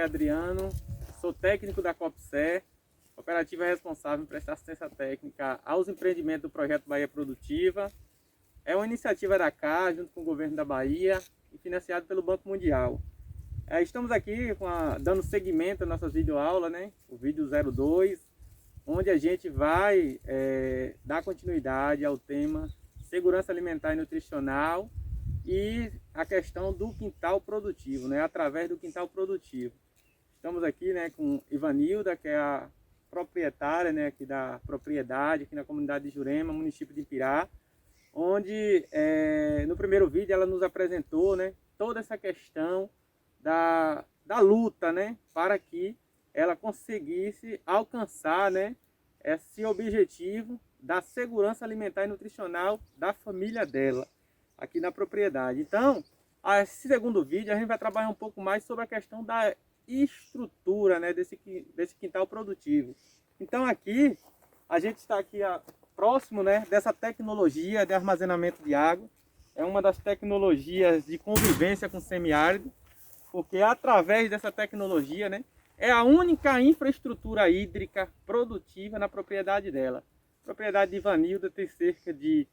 nome é Adriano, sou técnico da Copser, cooperativa responsável em prestar assistência técnica aos empreendimentos do projeto Bahia Produtiva. É uma iniciativa da CAR, junto com o governo da Bahia, e financiado pelo Banco Mundial. Estamos aqui dando seguimento às nossas videoaulas, né? O vídeo 02, onde a gente vai dar continuidade ao tema segurança alimentar e nutricional e a questão do quintal produtivo, né? Através do quintal produtivo. Estamos aqui, né, com Ivanilda, que é a proprietária, né, aqui da propriedade, aqui na comunidade de Jurema, município de Impirá, onde no primeiro vídeo ela nos apresentou, né, toda essa questão da luta, né, para que ela conseguisse alcançar, né, esse objetivo da segurança alimentar e nutricional da família dela, aqui na propriedade. Então, esse segundo vídeo a gente vai trabalhar um pouco mais sobre a questão da estrutura, né, desse quintal produtivo. Então aqui, a gente está aqui próximo, né, dessa tecnologia de armazenamento de água. É uma das tecnologias de convivência com semiárido, porque através dessa tecnologia, né, é a única infraestrutura hídrica produtiva na propriedade dela. A propriedade de Ivanilda tem cerca de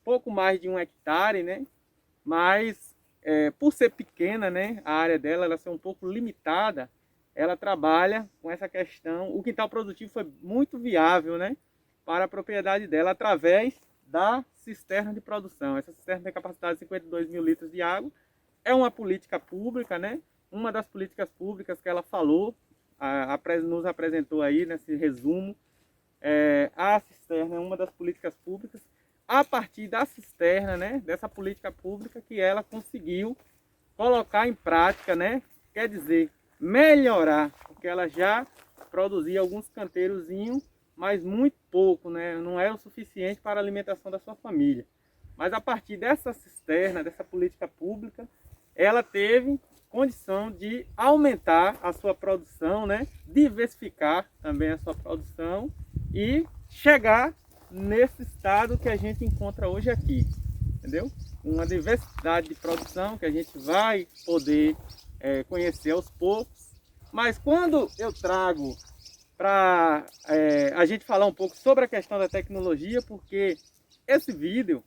pouco mais de 1 hectare, né? Mas por ser pequena, né, a área dela, ela ser um pouco limitada, ela trabalha com essa questão. O quintal produtivo foi muito viável, né, para a propriedade dela através da cisterna de produção. Essa cisterna tem capacidade de 52 mil litros de água. É uma política pública, né? Uma das políticas públicas que ela falou, nos apresentou aí nesse resumo. A cisterna é uma das políticas públicas. A partir da cisterna, né, dessa política pública, que ela conseguiu colocar em prática, né, quer dizer, melhorar, porque ela já produzia alguns canteirozinhos, mas muito pouco, né, não é o suficiente para a alimentação da sua família. Mas a partir dessa cisterna, dessa política pública, ela teve condição de aumentar a sua produção, né, diversificar também a sua produção e chegar nesse estado que a gente encontra hoje aqui, entendeu? Uma diversidade de produção que a gente vai poder conhecer aos poucos. Mas quando eu trago para a gente falar um pouco sobre a questão da tecnologia, porque esse vídeo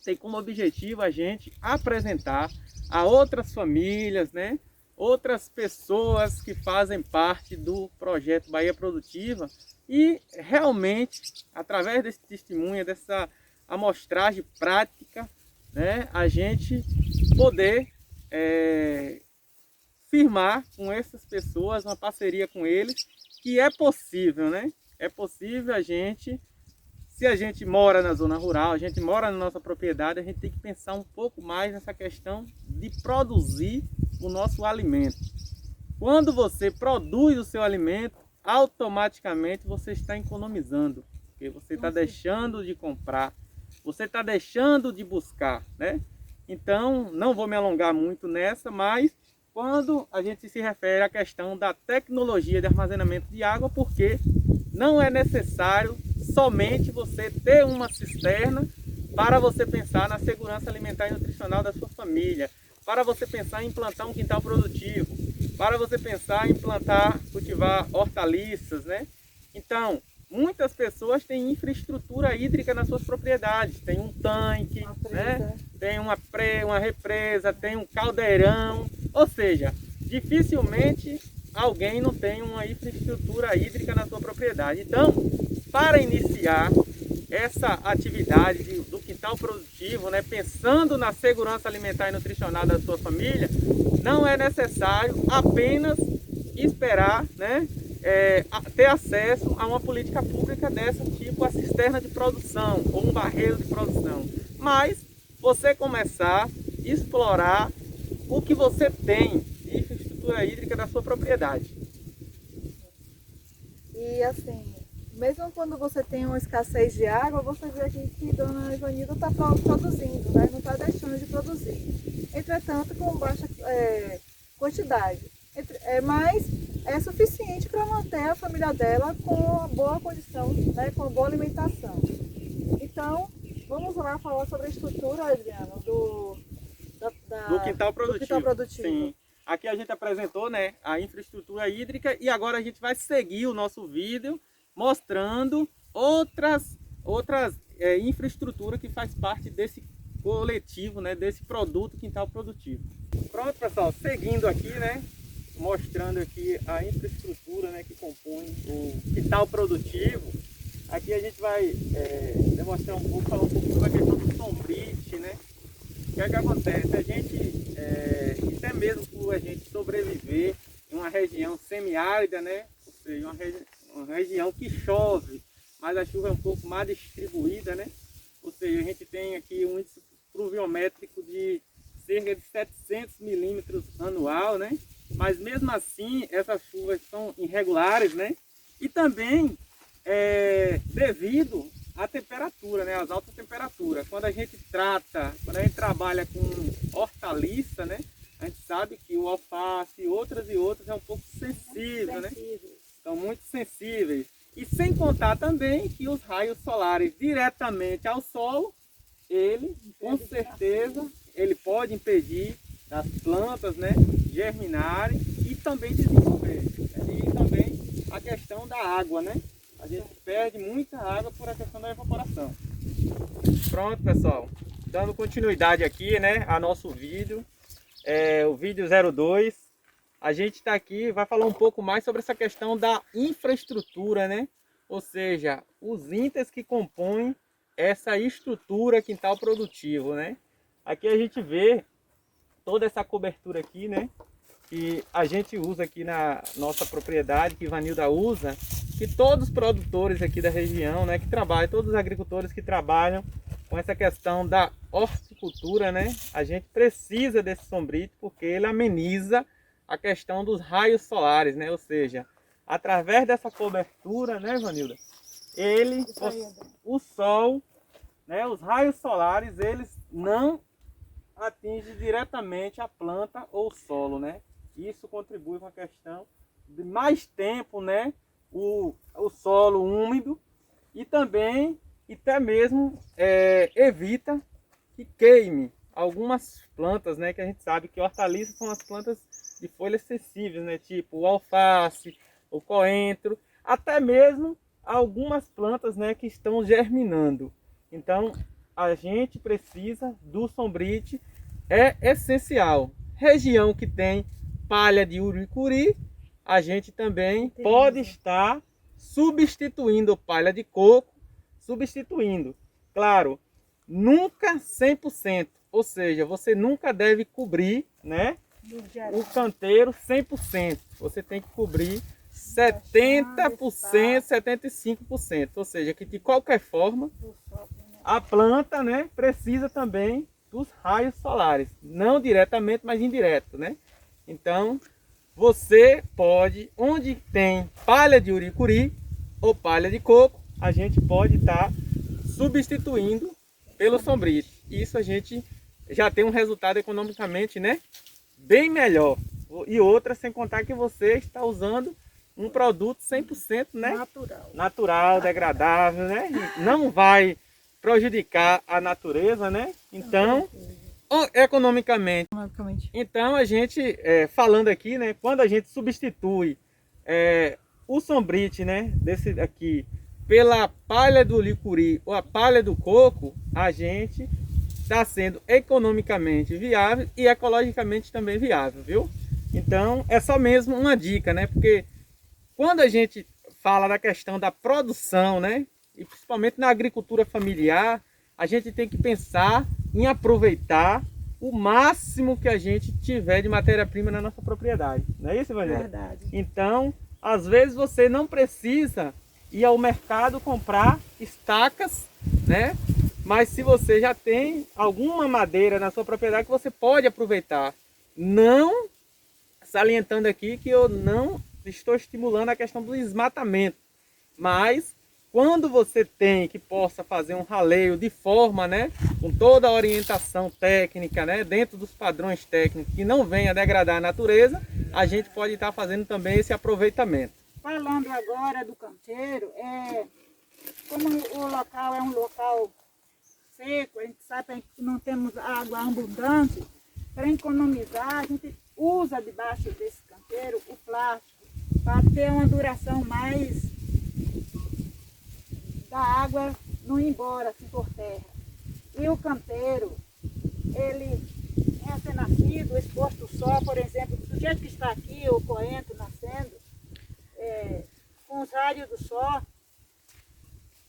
tem como objetivo a gente apresentar a outras famílias, né, outras pessoas que fazem parte do projeto Bahia Produtiva e realmente, através desse testemunho, dessa amostragem prática, né, a gente poder firmar com essas pessoas uma parceria com eles, que é possível, né? É possível a gente, se a gente mora na zona rural, a gente mora na nossa propriedade, a gente tem que pensar um pouco mais nessa questão de produzir o nosso alimento. Quando você produz o seu alimento, automaticamente você está economizando, porque você está deixando de comprar, você está deixando de buscar, né? Então, não vou me alongar muito nessa, mas quando a gente se refere à questão da tecnologia de armazenamento de água, porque não é necessário somente você ter uma cisterna para você pensar na segurança alimentar e nutricional da sua família, para você pensar em implantar um quintal produtivo, para você pensar em cultivar hortaliças, né? Então, muitas pessoas têm infraestrutura hídrica nas suas propriedades. Tem um tanque, né? Tem uma represa, tem um caldeirão. Ou seja, dificilmente alguém não tem uma infraestrutura hídrica na sua propriedade. Então, para iniciar essa atividade do quintal produtivo, né, pensando na segurança alimentar e nutricional da sua família, não é necessário apenas esperar, né, ter acesso a uma política pública dessa, tipo a cisterna de produção ou um barreiro de produção, mas você começar a explorar o que você tem de infraestrutura hídrica da sua propriedade. E assim, mesmo quando você tem uma escassez de água, você vê aqui que Dona Ivanilda está produzindo, né? Não está deixando de produzir. Entretanto, com baixa quantidade. Mas é suficiente para manter a família dela com boa condição, né? Com boa alimentação. Então, vamos lá falar sobre a estrutura, Adriano, do quintal produtivo. Sim. aqui a gente apresentou, né, a infraestrutura hídrica e agora a gente vai seguir o nosso vídeo mostrando outras infraestruturas que faz parte desse coletivo, né, desse produto Quintal Produtivo. Pronto, pessoal, seguindo aqui, né, mostrando aqui a infraestrutura, né, que compõe o Quintal Produtivo. Aqui a gente vai demonstrar um pouco, falar um pouco sobre a questão do sombrite, né? O que é que acontece? A gente, até mesmo por a gente sobreviver em uma região semiárida, né? Ou seja, uma região que chove, mas a chuva é um pouco mais distribuída, né? Ou seja, a gente tem aqui um índice pluviométrico de cerca de 700 milímetros anual, né? Mas mesmo assim, essas chuvas são irregulares, né? E também devido à temperatura, né? Às altas temperaturas. Quando a gente trabalha com hortaliça, né? A gente sabe que o alface e outras é um pouco sensível, né? São muito sensíveis. E sem contar também que os raios solares diretamente ao solo, ele, com certeza, ele pode impedir as plantas, né, germinarem e também desenvolver. E também a questão da água, né? A gente perde muita água por a questão da evaporação. Pronto, pessoal. Dando continuidade aqui, né, a nosso vídeo. O vídeo 02. A gente está aqui, vai falar um pouco mais sobre essa questão da infraestrutura, né? Ou seja, os índices que compõem essa estrutura Quintal Produtivo, né? Aqui a gente vê toda essa cobertura aqui, né? Que a gente usa aqui na nossa propriedade, que Ivanilda usa, que todos os produtores aqui da região, né, que trabalham, todos os agricultores que trabalham com essa questão da horticultura, né, a gente precisa desse sombrite porque ele ameniza a questão dos raios solares, né, ou seja, através dessa cobertura, né, Ivanilda, o sol, né, os raios solares, eles não atingem diretamente a planta ou o solo, né, isso contribui com a questão de mais tempo, né, o solo úmido e também até mesmo evita que queime algumas plantas, né, que a gente sabe que hortaliças são as plantas de folhas sensíveis, né, tipo o alface, o coentro, até mesmo algumas plantas, né, que estão germinando. Então a gente precisa do sombrite, é essencial. Região que tem palha de uricuri, a gente também pode estar substituindo palha de coco, claro, nunca 100%, ou seja, você nunca deve cobrir, né, o canteiro 100%, você tem que cobrir 70%, 75%, ou seja, que de qualquer forma a planta, né, precisa também dos raios solares, não diretamente, mas indireto, né? Então, você pode, onde tem palha de uricuri ou palha de coco, a gente pode estar substituindo pelo sombrite. Isso a gente já tem um resultado economicamente, né, bem melhor. E outra, sem contar que você está usando um produto 100%, né, natural, degradável, né? Não vai prejudicar a natureza, né? Então, economicamente. Então a gente, falando aqui, né, quando a gente substitui o sombrite, né, desse aqui pela palha do licuri ou a palha do coco, a gente está sendo economicamente viável e ecologicamente também viável, viu? Então é só mesmo uma dica, né? Porque quando a gente fala da questão da produção, né, e principalmente na agricultura familiar, a gente tem que pensar em aproveitar o máximo que a gente tiver de matéria-prima na nossa propriedade. Não é isso, Ivanilda? Verdade. Então, às vezes você não precisa ir ao mercado comprar estacas, né? Mas se você já tem alguma madeira na sua propriedade que você pode aproveitar. Não salientando aqui que eu não estou estimulando a questão do desmatamento, mas quando você tem que possa fazer um raleio de forma, né, com toda a orientação técnica, né, dentro dos padrões técnicos, que não venha degradar a natureza, a gente pode estar fazendo também esse aproveitamento. Falando agora do canteiro, como o local é um local seco, a gente sabe que não temos água abundante, para economizar, a gente usa debaixo desse canteiro o plástico para ter uma duração mais da água não ir embora assim por terra. E o canteiro, ele é ser nascido, exposto ao sol, por exemplo, do jeito que está aqui, o coentro nascendo, com os raios do sol,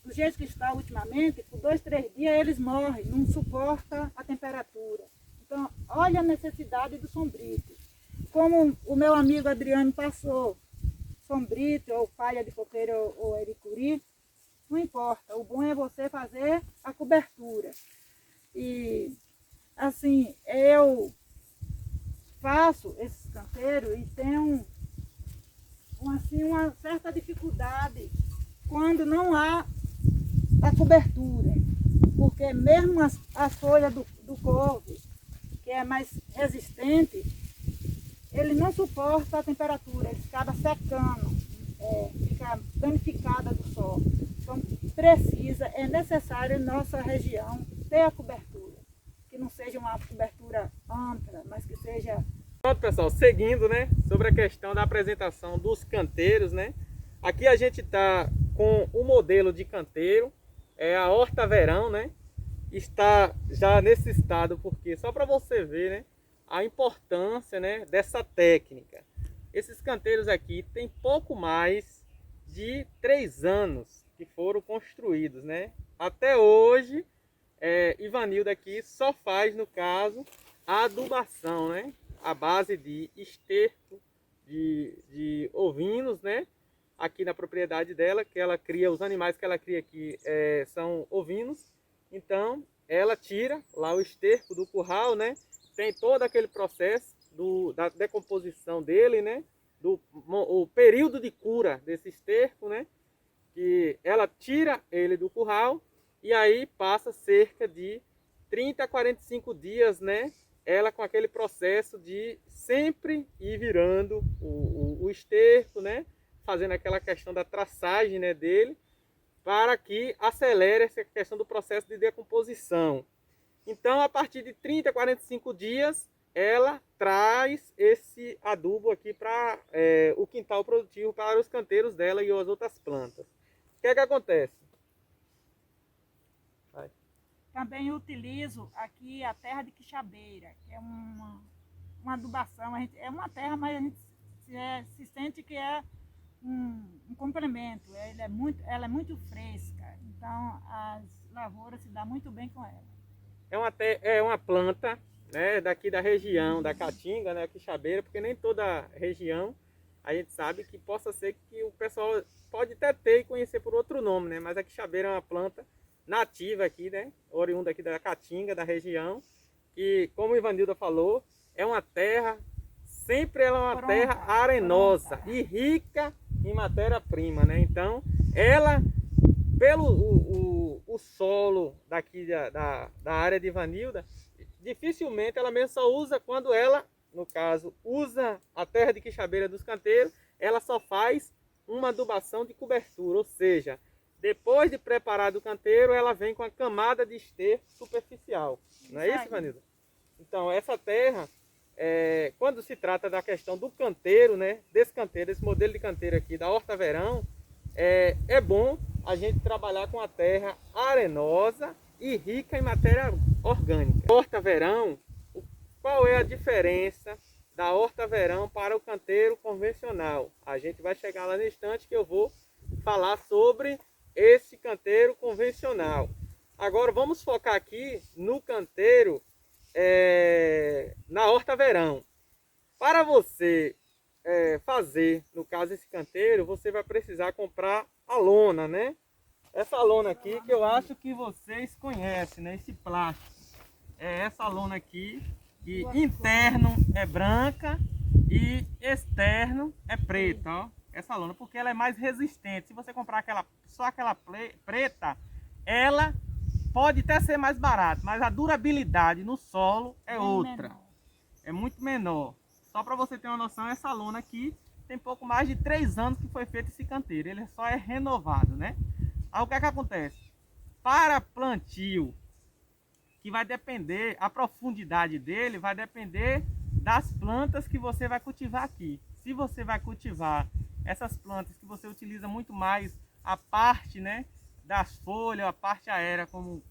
do jeito que está ultimamente, por 2, 3 dias eles morrem, não suporta a temperatura. Então, olha a necessidade do sombrite. Como o meu amigo Adriano passou, sombrite, ou palha de coqueiro, ou ericuri, não importa. O bom é você fazer a cobertura. E, assim, eu faço esses canteiros e tenho uma certa dificuldade quando não há a cobertura. Porque mesmo as folhas do couve, que é mais resistente, ele não suporta a temperatura, ele acaba secando, fica danificada do sol. Então é necessário em nossa região ter a cobertura, que não seja uma cobertura ampla, mas que seja... Pronto, pessoal, seguindo, né, sobre a questão da apresentação dos canteiros, né, aqui a gente está com o modelo de canteiro, é a horta verão, né, está já nesse estado, porque só para você ver, né, a importância, né, dessa técnica. Esses canteiros aqui tem pouco mais de 3 anos que foram construídos, né? Até hoje, Ivanilda aqui só faz, no caso, a adubação, né? A base de esterco de ovinos, né? Aqui na propriedade dela, que ela cria, os animais que ela cria aqui são ovinos. Então, ela tira lá o esterco do curral, né? Tem todo aquele processo da decomposição dele, né? O período de cura desse esterco, né? Que ela tira ele do curral e aí passa cerca de 30 a 45 dias, né? Ela com aquele processo de sempre ir virando o esterco, né? Fazendo aquela questão da traçagem, né, dele, para que acelere essa questão do processo de decomposição. Então, a partir de 30 a 45 dias, ela traz esse adubo aqui para o quintal produtivo, para os canteiros dela e as outras plantas. O que é que acontece? Vai. Também utilizo aqui a terra de quixabeira, que é uma adubação. É uma terra, mas a gente se sente que é um complemento. Ela é muito fresca, então as lavouras se dão muito bem com ela. É uma planta, né, daqui da região da Caatinga, né, quixabeira, porque nem toda região a gente sabe que possa ser que o pessoal pode até ter e conhecer por outro nome, né, mas a quixabeira é uma planta nativa aqui, né, oriunda aqui da Caatinga, da região, e como o Ivanilda falou, é uma terra, sempre ela é uma terra arenosa e rica em matéria-prima, né, então ela, pelo o solo daqui da área de Ivanilda, dificilmente ela mesmo só usa quando ela, no caso, usa a terra de quixabeira dos canteiros, ela só faz uma adubação de cobertura, ou seja, depois de preparado o canteiro, ela vem com a camada de esterco superficial. Não é isso, Ivanilda? Então, essa terra, quando se trata da questão do canteiro, né, desse canteiro, desse modelo de canteiro aqui, da horta verão, é bom a gente trabalhar com a terra arenosa e rica em matéria orgânica. Horta verão, qual é a diferença da horta verão para o canteiro convencional? A gente vai chegar lá no instante que eu vou falar sobre esse canteiro convencional. Agora vamos focar aqui no canteiro, na horta verão. Para você fazer, no caso, esse canteiro, você vai precisar comprar a lona, né? Essa lona aqui que eu acho que vocês conhecem, né? Esse plástico. É essa lona aqui, que interno é branca e externo é preta, ó. Essa lona, porque ela é mais resistente. Se você comprar só aquela preta, ela pode até ser mais barata, mas a durabilidade no solo é outra. É muito menor. Só para você ter uma noção, essa lona aqui tem pouco mais de 3 anos que foi feito esse canteiro. Ele só é renovado, né? Aí o que é que acontece? Para plantio, que vai depender, a profundidade dele vai depender das plantas que você vai cultivar aqui. Se você vai cultivar essas plantas que você utiliza muito mais a parte, né, das folhas, a parte aérea como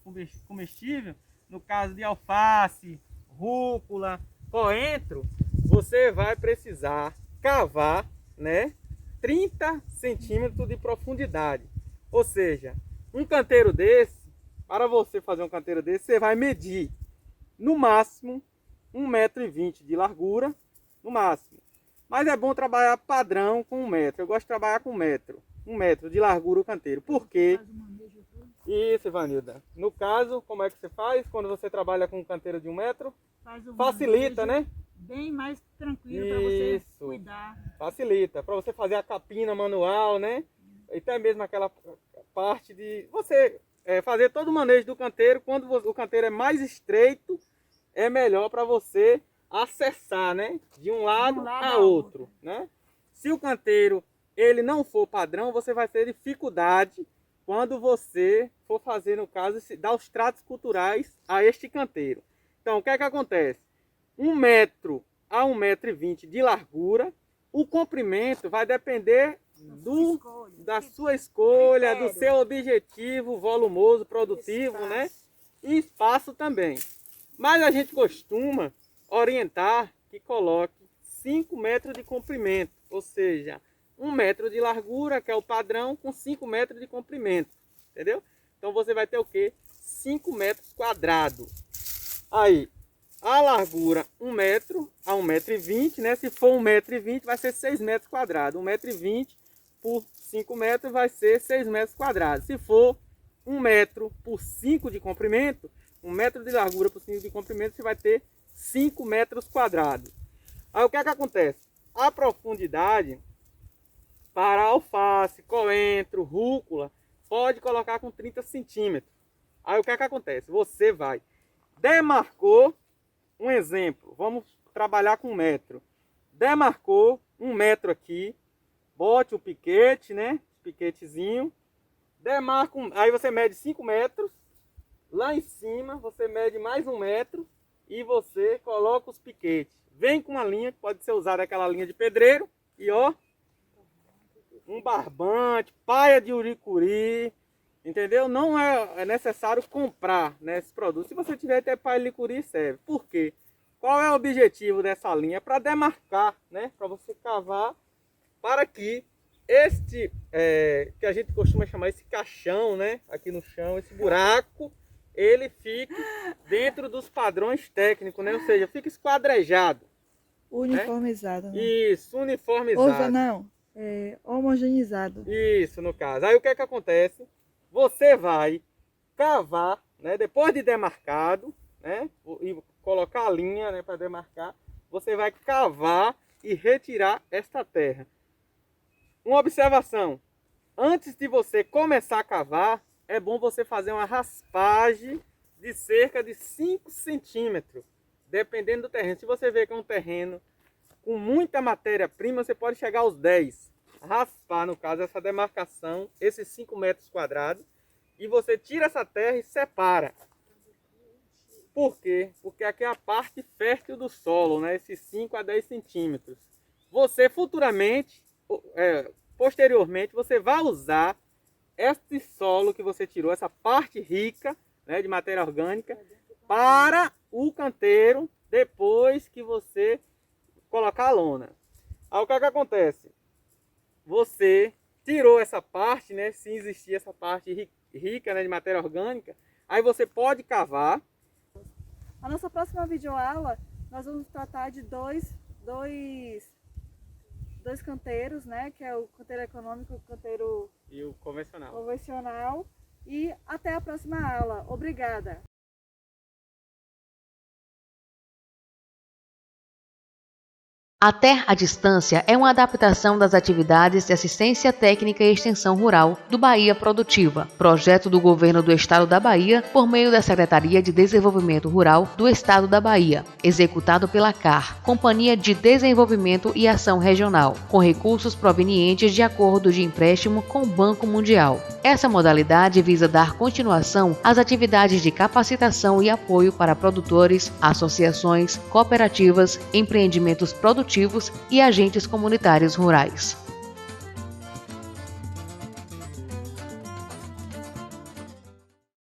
comestível, no caso de alface, rúcula, coentro, você vai precisar cavar, né, 30 centímetros de profundidade. Ou seja, um canteiro desse, para você fazer um canteiro desse, você vai medir no máximo 1,20 m de largura, no máximo. Mas é bom trabalhar padrão com 1 metro. Eu gosto de trabalhar com 1 metro. 1 metro de largura o canteiro. Por quê? Isso, Ivanilda. No caso, como é que você faz quando você trabalha com um canteiro de 1 metro? Facilita, né? Bem mais tranquilo para você cuidar. Facilita. Para você fazer a capina manual, né? E até mesmo aquela parte de você fazer todo o manejo do canteiro. Quando o canteiro é mais estreito, é melhor para você acessar, né? De um lado a outro, né? Se o canteiro ele não for padrão, você vai ter dificuldade quando você for fazer, no caso, dar os tratos culturais a este canteiro. Então, o que é que acontece? 1 metro a 1,20 m de largura. O comprimento vai depender da sua escolha, do seu objetivo volumoso, produtivo, né? E espaço também. Mas a gente costuma orientar que coloque 5 metros de comprimento, ou seja, 1 metro de largura, que é o padrão, com 5 metros de comprimento, entendeu? Então você vai ter o quê? 5 metros quadrados. Aí, a largura 1 metro a 1,20 m, né? Se for 1,20 m, vai ser 6 metros quadrados. 1,20 m por 5 metros vai ser 6 metros quadrados. Se for 1 metro por 5 de comprimento, 1 metro de largura por 5 de comprimento, você vai ter 5 metros quadrados. Aí o que é que acontece? A profundidade para alface, coentro, rúcula, pode colocar com 30 centímetros. Aí o que é que acontece? Você vai, demarcou, um exemplo, vamos trabalhar com 1 metro. Demarcou 1 metro aqui, bote o piquete, né? Piquetezinho. Demarca, aí você mede 5 metros. Lá em cima você mede mais 1 metro e você coloca os piquetes. Vem com uma linha, que pode ser usada aquela linha de pedreiro. E ó, um barbante, paia de uricuri, entendeu? Não é necessário comprar, né, esse produto. Se você tiver até paia de uricuri, serve. Por quê? Qual é o objetivo dessa linha? É para demarcar, né? Para você cavar, para que este, que a gente costuma chamar esse caixão, né? Aqui no chão, esse buraco, ele fique dentro dos padrões técnicos, né? Ou seja, fica esquadrejado. Uniformizado. Né? Isso, uniformizado. Ouça, não. Homogeneizado. Isso, no caso. Aí o que é que acontece? Você vai cavar, né? Depois de demarcado, né? E colocar a linha, né, para demarcar, você vai cavar e retirar esta terra. Uma observação: antes de você começar a cavar, é bom você fazer uma raspagem de cerca de 5 centímetros, dependendo do terreno. Se você vê que é um terreno com muita matéria-prima, você pode chegar aos 10. Raspar, no caso, essa demarcação, esses 5 metros quadrados, e você tira essa terra e separa. Por quê? Porque aqui é a parte fértil do solo, né? Esses 5 a 10 centímetros. Você futuramente, posteriormente, você vai usar este solo que você tirou, essa parte rica, né, de matéria orgânica, para o canteiro depois que você colocar a lona. Aí o que é que acontece? Você tirou essa parte, né, se existir essa parte rica, né, de matéria orgânica, aí você pode cavar. A nossa próxima videoaula, nós vamos tratar de dois canteiros, né, que é o canteiro econômico e o canteiro E o convencional. convencional. E até a próxima aula. Obrigada! A Ter à Distância é uma adaptação das atividades de assistência técnica e extensão rural do Bahia Produtiva, projeto do Governo do Estado da Bahia por meio da Secretaria de Desenvolvimento Rural do Estado da Bahia, executado pela CAR, Companhia de Desenvolvimento e Ação Regional, com recursos provenientes de acordo de empréstimo com o Banco Mundial. Essa modalidade visa dar continuação às atividades de capacitação e apoio para produtores, associações, cooperativas, empreendimentos produtivos e agentes comunitários rurais.